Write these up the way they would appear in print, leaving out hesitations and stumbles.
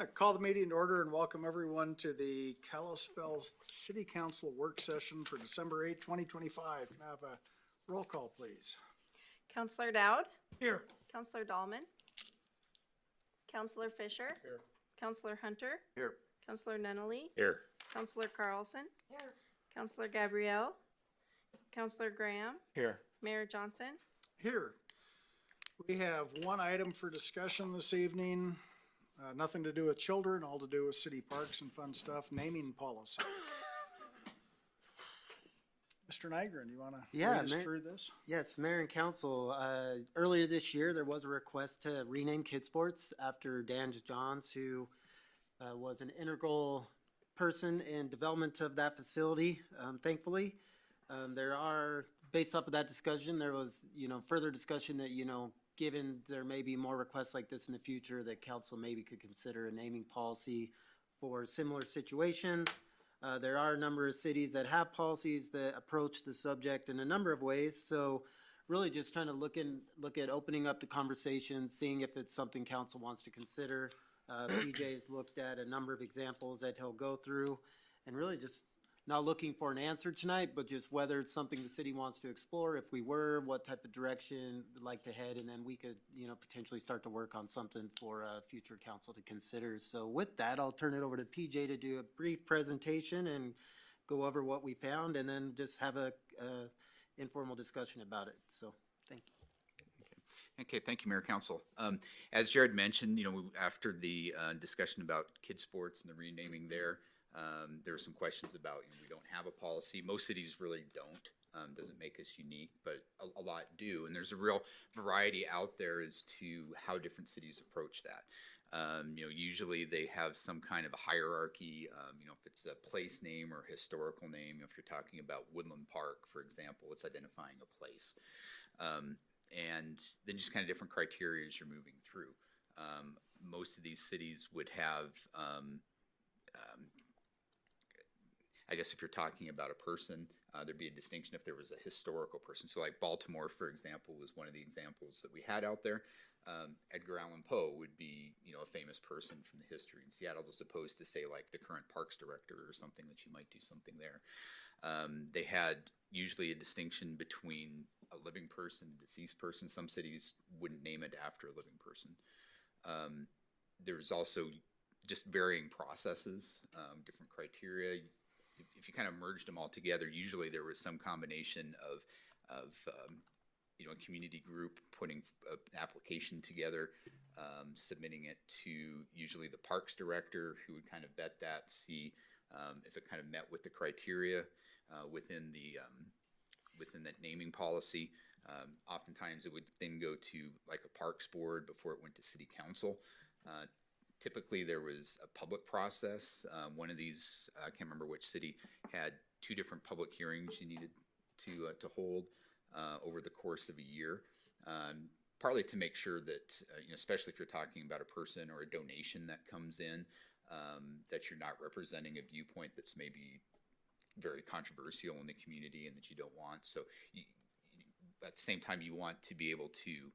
Call the meeting to order and welcome everyone to the Kalispell City Council work session for December 8, 2025. Can I have a roll call, please? Counselor Dowd. Here. Counselor Dahlman. Counselor Fisher. Here. Counselor Hunter. Here. Counselor Nunnally. Here. Counselor Carlson. Here. Counselor Gabrielle. Counselor Graham. Here. Mayor Johnson. Here. We have one item for discussion this evening. Nothing to do with children, all to do with city parks and fun stuff, naming policy. Mr. Nygren, you want to lead us through this? Yes, Mayor and Council. Earlier this year, there was a request to rename Kid Sports after Dan Johns, who was an integral person in development of that facility. Thankfully, based off of that discussion, there was further discussion that given there may be more requests like this in the future, that council maybe could consider a naming policy for similar situations. There are a number of cities that have policies that approach the subject in a number of ways. So really just trying to look at opening up the conversation, seeing if it's something council wants to consider. PJ's looked at a number of examples that he'll go through, and really just not looking for an answer tonight, but just whether it's something the city wants to explore. If we were, what type of direction we'd like to head, and then we could, potentially start to work on something for future council to consider. So with that, I'll turn it over to PJ to do a brief presentation and go over what we found, and then just have a informal discussion about it. So thank you. Okay, thank you, Mayor Council. As Jared mentioned, after the discussion about kid sports and the renaming there were some questions about, we don't have a policy. Most cities really don't. Doesn't make us unique, but a lot do. And there's a real variety out there as to how different cities approach that. Usually they have some kind of a hierarchy, if it's a place name or historical name. If you're talking about Woodland Park, for example, it's identifying a place. And then just kind of different criteria as you're moving through. Most of these cities would have, I guess if you're talking about a person, there'd be a distinction if there was a historical person. So like Baltimore, for example, was one of the examples that we had out there. Edgar Allan Poe would be, a famous person from the history in Seattle, as opposed to say like the current parks director or something that you might do something there. They had usually a distinction between a living person and a deceased person. Some cities wouldn't name it after a living person. There's also just varying processes, different criteria. If you kind of merged them all together, usually there was some combination of a community group putting an application together, submitting it to usually the parks director, who would kind of vet that, see if it kind of met with the criteria within that naming policy. Oftentimes it would then go to like a parks board before it went to city council. Typically, there was a public process. One of these, I can't remember which city, had 2 different public hearings you needed to hold over the course of a year, partly to make sure that, especially if you're talking about a person or a donation that comes in, that you're not representing a viewpoint that's maybe very controversial in the community and that you don't want. So at the same time, you want to be able to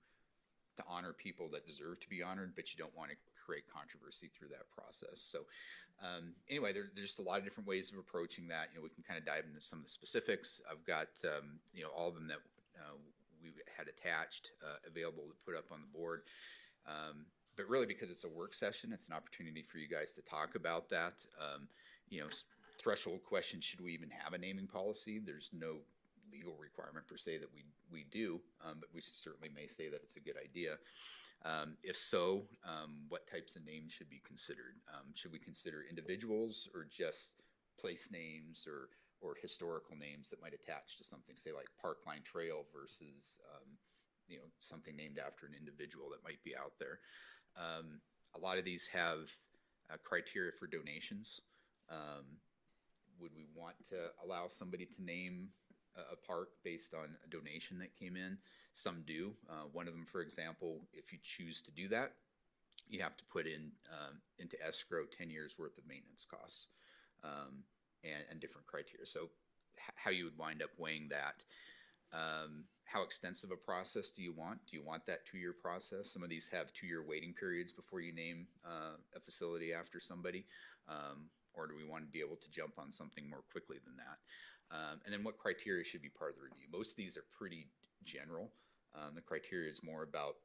honor people that deserve to be honored, but you don't want to create controversy through that process. So anyway, there's just a lot of different ways of approaching that. We can kind of dive into some of the specifics. I've got all of them that we had attached available to put up on the board. But really, because it's a work session, it's an opportunity for you guys to talk about that. Threshold question: should we even have a naming policy? There's no legal requirement per se that we do, but we certainly may say that it's a good idea. If so, what types of names should be considered? Should we consider individuals or just place names or historical names that might attach to something, say like Parkline Trail versus something named after an individual that might be out there? A lot of these have criteria for donations. Would we want to allow somebody to name a park based on a donation that came in? Some do. One of them, for example, if you choose to do that, you have to put into escrow 10 years worth of maintenance costs and different criteria. So how you would wind up weighing that. How extensive a process do you want? Do you want that 2-year process? Some of these have 2-year waiting periods before you name a facility after somebody. Or do we want to be able to jump on something more quickly than that? And then what criteria should be part of the review? Most of these are pretty general. The criteria is more about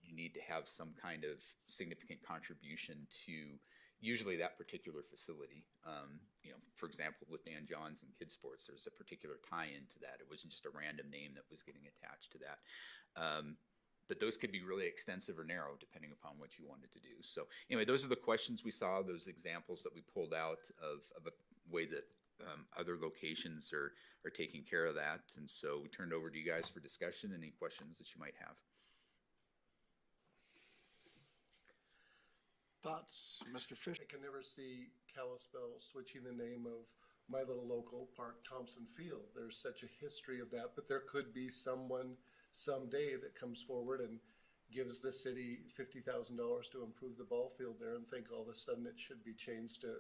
you need to have some kind of significant contribution to usually that particular facility. For example, with Dan Johns and Kid Sports, there's a particular tie-in to that. It wasn't just a random name that was getting attached to that. But those could be really extensive or narrow depending upon what you wanted to do. So anyway, those are the questions we saw, those examples that we pulled out of a way that other locations are taking care of that. And so we turned over to you guys for discussion. Any questions that you might have? Thoughts, Mr. Fish? I can never see Kalispell switching the name of my little local park, Thompson Field. There's such a history of that, but there could be someone someday that comes forward and gives the city $50,000 to improve the ball field there and think all of a sudden it should be changed to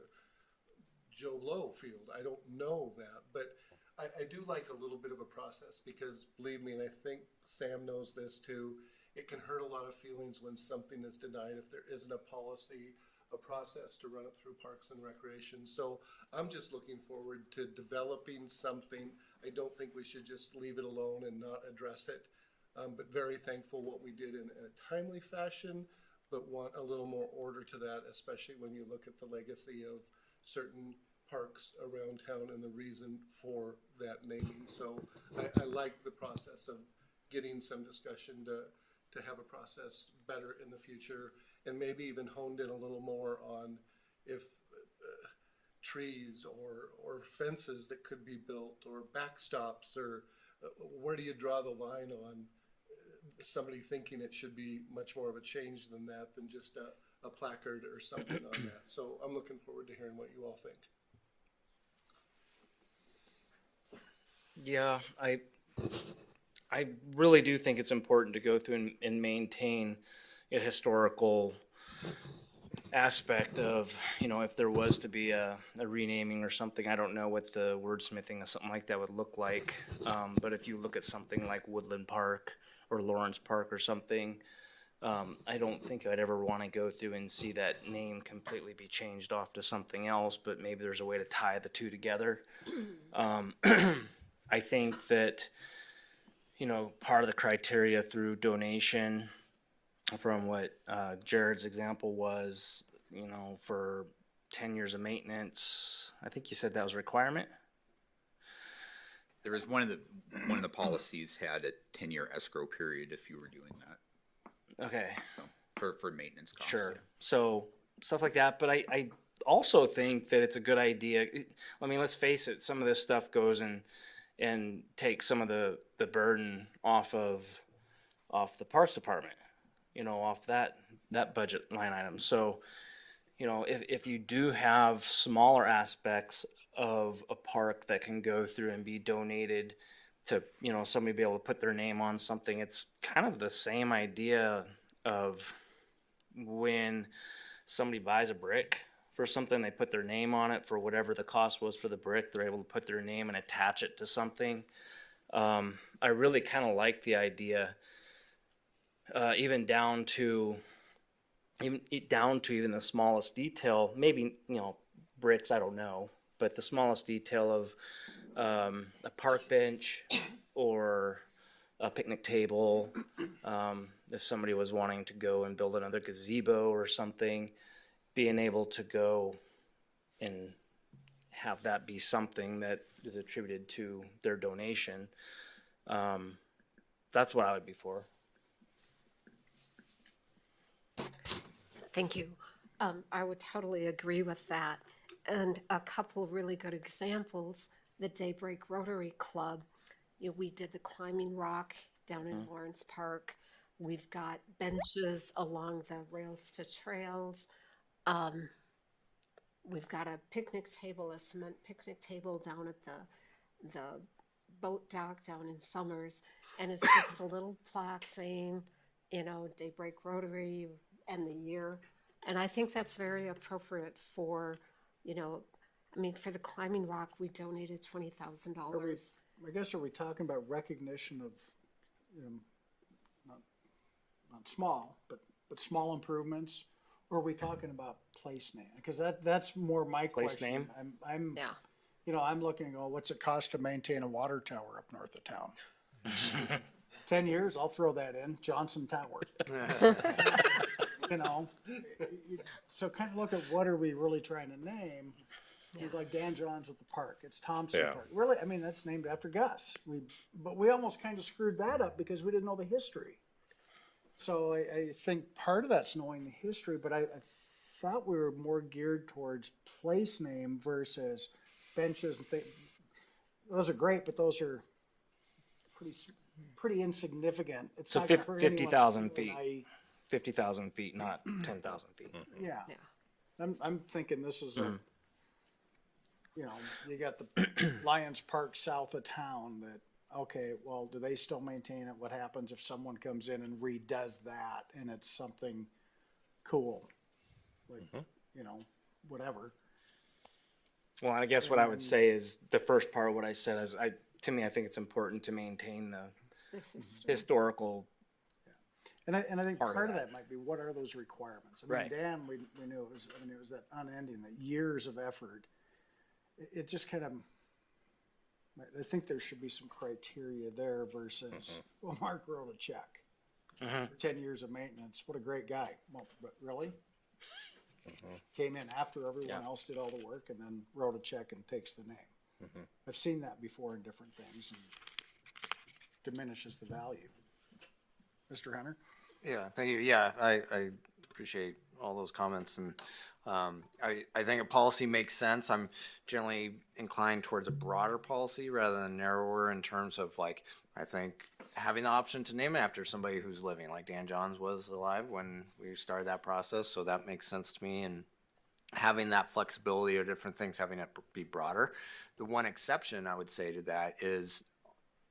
Joe Blow Field. I don't know that, but I do like a little bit of a process because believe me, and I think Sam knows this too, it can hurt a lot of feelings when something is denied if there isn't a policy, a process to run it through Parks and Recreation. So I'm just looking forward to developing something. I don't think we should just leave it alone and not address it. But very thankful what we did in a timely fashion, but want a little more order to that, especially when you look at the legacy of certain parks around town and the reason for that naming. So I like the process of getting some discussion to have a process better in the future, and maybe even honed in a little more on if trees or fences that could be built or backstops, or where do you draw the line on somebody thinking it should be much more of a change than that, than just a placard or something on that. So I'm looking forward to hearing what you all think. Yeah, I really do think it's important to go through and maintain a historical aspect of, if there was to be a renaming or something. I don't know what the wordsmithing of something like that would look like. But if you look at something like Woodland Park or Lawrence Park or something, I don't think I'd ever want to go through and see that name completely be changed off to something else, but maybe there's a way to tie the two together. I think that, part of the criteria through donation, from what Jared's example was, for 10 years of maintenance, I think you said that was a requirement? There was one of the policies had a 10-year escrow period if you were doing that. Okay. So, for maintenance costs. Sure. Yeah. So stuff like that, but I also think that it's a good idea. Let's face it, some of this stuff goes and takes some of the burden off the Parks Department, off that budget line item. So, if you do have smaller aspects of a park that can go through and be donated to, somebody be able to put their name on something, it's kind of the same idea of when somebody buys a brick for something, they put their name on it for whatever the cost was for the brick. They're able to put their name and attach it to something. I really kind of like the idea, even down to even the smallest detail. Maybe bricks, I don't know, but the smallest detail of a park bench or a picnic table. If somebody was wanting to go and build another gazebo or something, being able to go and have that be something that is attributed to their donation. That's what I would be for. Thank you. I would totally agree with that. And a couple of really good examples, the Daybreak Rotary Club. We did the climbing rock down in Lawrence Park. We've got benches along the rails to trails. We've got a picnic table, a cement picnic table down at the boat dock down in Summers. And it's just a little plaque saying, Daybreak Rotary and the year. And I think that's very appropriate for, for the climbing rock, we donated $20,000. I guess, are we talking about recognition of, not small, but small improvements? Or are we talking about place name? Because that's more my Place question. name? I'm, Yeah. I'm looking, oh, what's it cost to maintain a water tower up north of town? 10 years, I'll throw that in, Johnson Tower. You know, so kind of look at what are we really trying to name? Like Dan Johns with the park, it's Thompson Yeah. Park. Really, I mean, that's named after Gus. But we almost kind of screwed that up because we didn't know the history. So I think part of that's knowing the history, but I thought we were more geared towards place name versus benches and things. Those are great, but those are pretty insignificant. It's So not gonna hurt anyone's 50,000 feeling. feet. 50,000 feet, not 10,000 feet. Yeah. Yeah. I'm thinking this is a, you got the Lions Park south of town that, okay, well, do they still maintain it? What happens if someone comes in and redoes that and it's something cool? Like, whatever. Well, I guess what I would say is the first part of what I said is to me, I think it's important to maintain the historical. And I think Part of part of that. that might be, what are those requirements? I mean, Right. Dan, we knew it was that unending, that years of effort. It just kind of, I think there should be some criteria there versus, well, Mark wrote a check for 10 years of maintenance. What a great guy. Well, but really? Came in after everyone else did all the work and then wrote a check and takes the name. I've seen that before in different things and diminishes the value. Mr. Hunter? Yeah, thank you. Yeah, I appreciate all those comments, and I think a policy makes sense. I'm generally inclined towards a broader policy rather than narrower in terms of, like, I think having the option to name it after somebody who's living, like Dan Johns was alive when we started that process, so that makes sense to me, and having that flexibility of different things, having it be broader. The one exception I would say to that is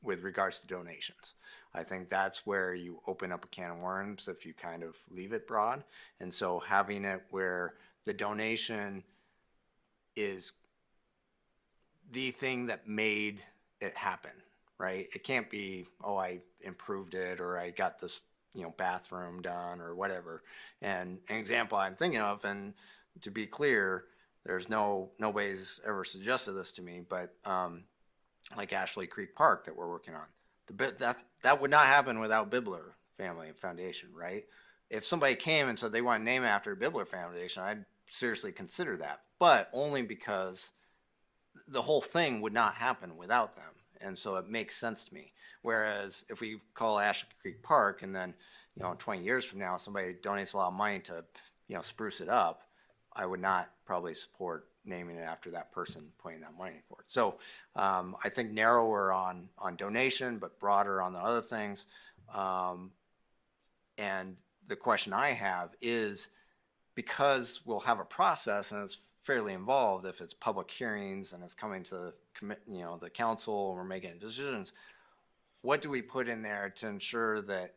with regards to donations. I think that's where you open up a can of worms if you kind of leave it broad. And so having it where the donation is the thing that made it happen, right? It can't be, oh, I improved it or I got this, bathroom done or whatever. And an example I'm thinking of, and to be clear, there's nobody's ever suggested this to me, but like Ashley Creek Park that we're working on. That would not happen without Bibler Family Foundation, right? If somebody came and said they want to name it after Bibler Foundation, I'd seriously consider that, but only because the whole thing would not happen without them. And so it makes sense to me. Whereas if we call Ashley Creek Park and then, 20 years from now, somebody donates a lot of money to, spruce it up, I would not probably support naming it after that person putting that money for it. So I think narrower on donation, but broader on the other things. And the question I have is, because we'll have a process and it's fairly involved, if it's public hearings and it's coming to the council and we're making decisions, what do we put in there to ensure that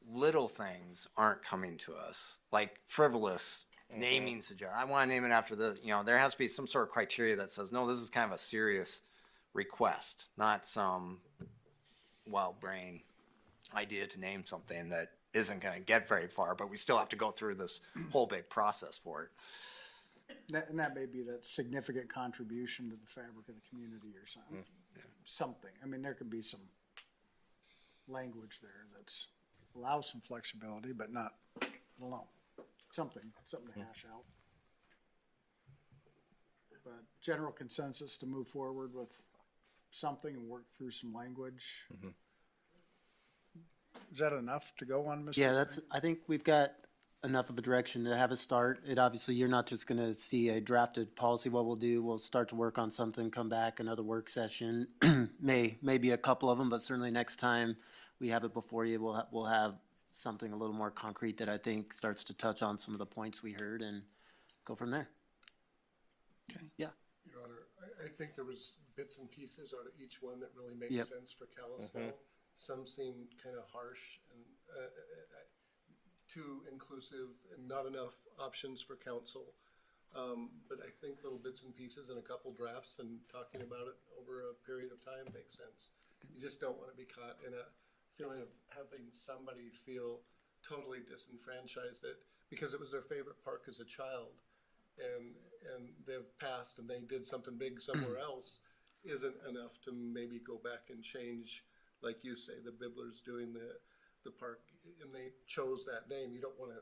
little things aren't coming to us, like frivolous naming suggestion? I want to name it after there has to be some sort of criteria that says, no, this is kind of a serious request, not some wild brain idea to name something that isn't going to get very far, but we still have to go through this whole big process for it. And that may be that significant contribution to the fabric of the community or something. Something. I mean, there could be some language there that's allows some flexibility, but not, I don't know, something to hash out. But general consensus to move forward with something and work through some language. Is that enough to go on, Mr.? Yeah, I think we've got enough of a direction to have a start. Obviously, you're not just gonna see a drafted policy. What we'll do, we'll start to work on something, come back, another work session. Maybe a couple of them, but certainly next time we have it before you, we'll have something a little more concrete that I think starts to touch on some of the points we heard and go from there. Okay. Yeah. Your Honor, I think there was bits and pieces out of each one that really made Yep. sense for Kalispell. Some seemed kind of harsh and too inclusive and not enough options for council. But I think little bits and pieces and a couple drafts and talking about it over a period of time makes sense. You just don't want to be caught in a feeling of having somebody feel totally disenfranchised that because it was their favorite park as a child and they've passed and they did something big somewhere else isn't enough to maybe go back and change, like you say, the Bibblers doing the park and they chose that name. You don't want to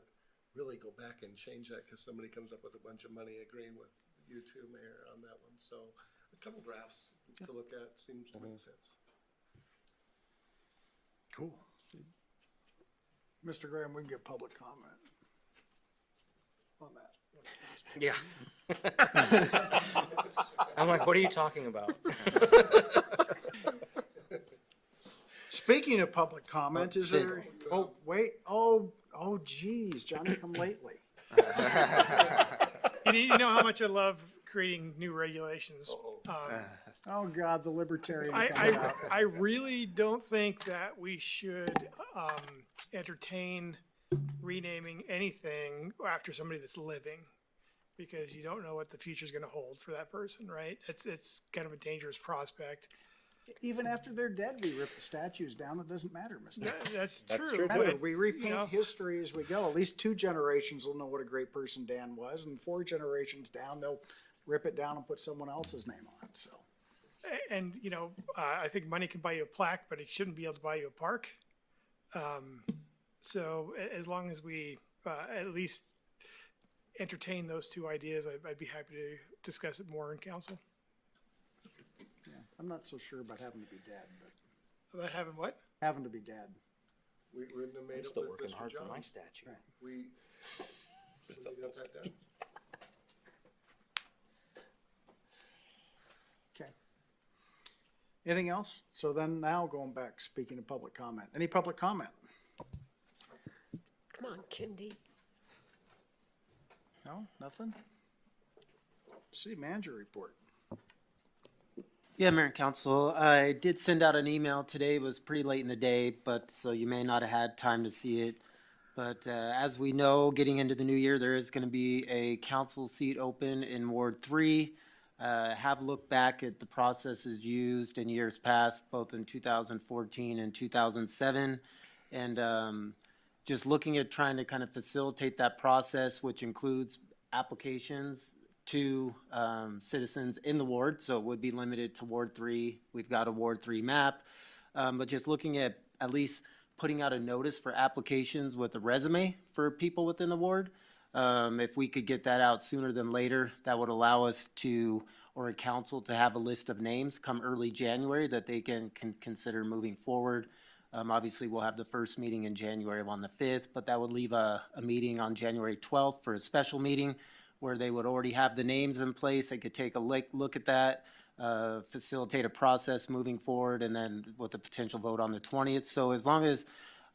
really go back and change that because somebody comes up with a bunch of money agreeing with you too, Mayor, on that one. So a couple drafts to look at seems to make sense. Cool. Mr. Graham, we can get public comment on that. Yeah. I'm like, what are you talking about? Speaking of public comment, is there, oh, wait, oh, geez, Johnny come lately. You know how much I love creating new regulations. Oh, God, the libertarian comes out. I really don't think that we should entertain renaming anything after somebody that's living, because you don't know what the future's going to hold for that person, right? It's kind of a dangerous prospect. Even after they're dead, we rip the statues down. It doesn't matter, Mr. That's That's true. true, too. but, We repaint you know, history as we go. At least 2 generations will know what a great person Dan was, and 4 generations down, they'll rip it down and put someone else's name on it. So, and you know, I think money can buy you a plaque, but it shouldn't be able to buy you a park. So as long as we at least entertain those 2 ideas, I'd be happy to discuss it more in council. yeah, I'm not so sure about having to be dead, but About having what? having to be dead. We wouldn't have made I'm it still with working Mr. hard for my Johns. statue. We got that done. Okay. Anything else? So then now going back, speaking of public comment, any public comment? Come on, Kindy. No, nothing? City manager report. Yeah, Mayor and Council, I did send out an email today. It was pretty late in the day, but so you may not have had time to see it. But as we know, getting into the new year, there is going to be a council seat open in Ward 3. Have looked back at the processes used in years past, both in 2014 and 2007. And just looking at trying to kind of facilitate that process, which includes applications to citizens in the ward, so it would be limited to Ward 3. We've got a Ward 3 map, but just looking at least putting out a notice for applications with a resume for people within the ward. If we could get that out sooner than later, that would allow us to, or a council to have a list of names come early January that they can consider moving forward. Obviously, we'll have the first meeting in January on the 5th, but that would leave a meeting on January 12th for a special meeting where they would already have the names in place. They could take a look at that, facilitate a process moving forward, and then with a potential vote on the 20th. So as long as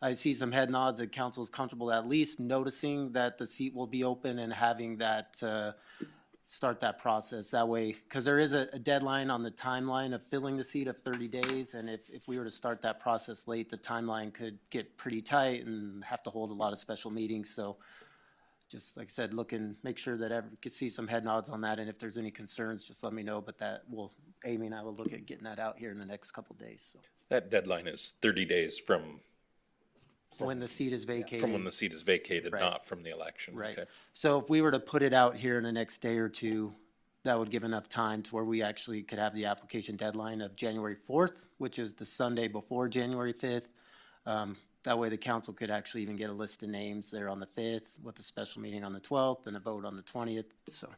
I see some head nods that council is comfortable at least noticing that the seat will be open and having that, start that process that way. Because there is a deadline on the timeline of filling the seat of 30 days. And if we were to start that process late, the timeline could get pretty tight and have to hold a lot of special meetings. So just like I said, make sure that everyone could see some head nods on that. And if there's any concerns, just let me know. But Amy and I will look at getting that out here in the next couple of days. So That deadline is 30 days from when the seat is vacated. when the seat is vacated, Right. not from the election. Right. Okay. So if we were to put it out here in the next day or 2, that would give enough time to where we actually could have the application deadline of January 4th, which is the Sunday before January 5th. That way the council could actually even get a list of names there on the 5th with a special meeting on the 12th and a vote on the 20th. So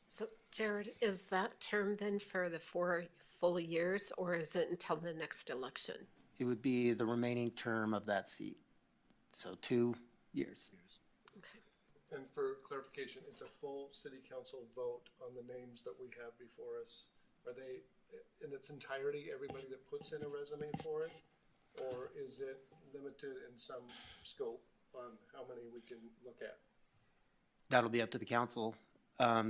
So Jared, is that term then for the 4 full years, or is it until the next election? it would be the remaining term of that seat. So 2 years. And for clarification, it's a full city council vote on the names that we have before us. Are they in its entirety, everybody that puts in a resume for it? Or is it limited in some scope on how many we can look at? That'll be up to the council.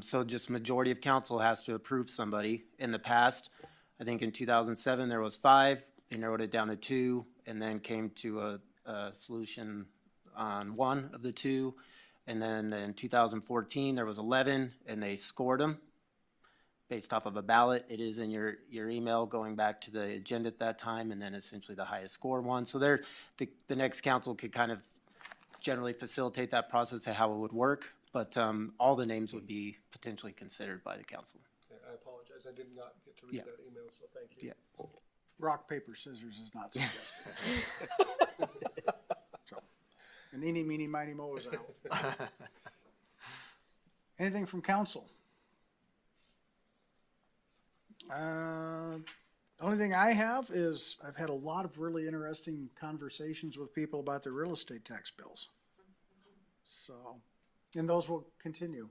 So just majority of council has to approve somebody. In the past, I think in 2007, there was 5. They narrowed it down to 2 and then came to a solution on 1 of the 2. And then in 2014, there was 11, and they scored them based off of a ballot. It is in your email going back to the agenda at that time, and then essentially the highest score won. So there, the next council could kind of generally facilitate that process of how it would work, but all the names would be potentially considered by the council. Okay, I apologize, I did not get to read Yeah. that email, so thank you. Yeah. Rock, paper, scissors is not suggested. So, and eeny, meeny, miny, moe is out. Anything from council? Only thing I have is I've had a lot of really interesting conversations with people about their real estate tax bills. So, and those will continue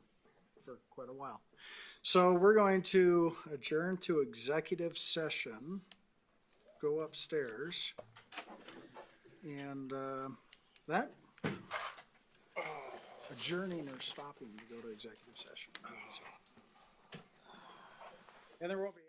for quite a while. So we're going to adjourn to executive session, go upstairs, and that adjourning or stopping to go to executive session. And there won't be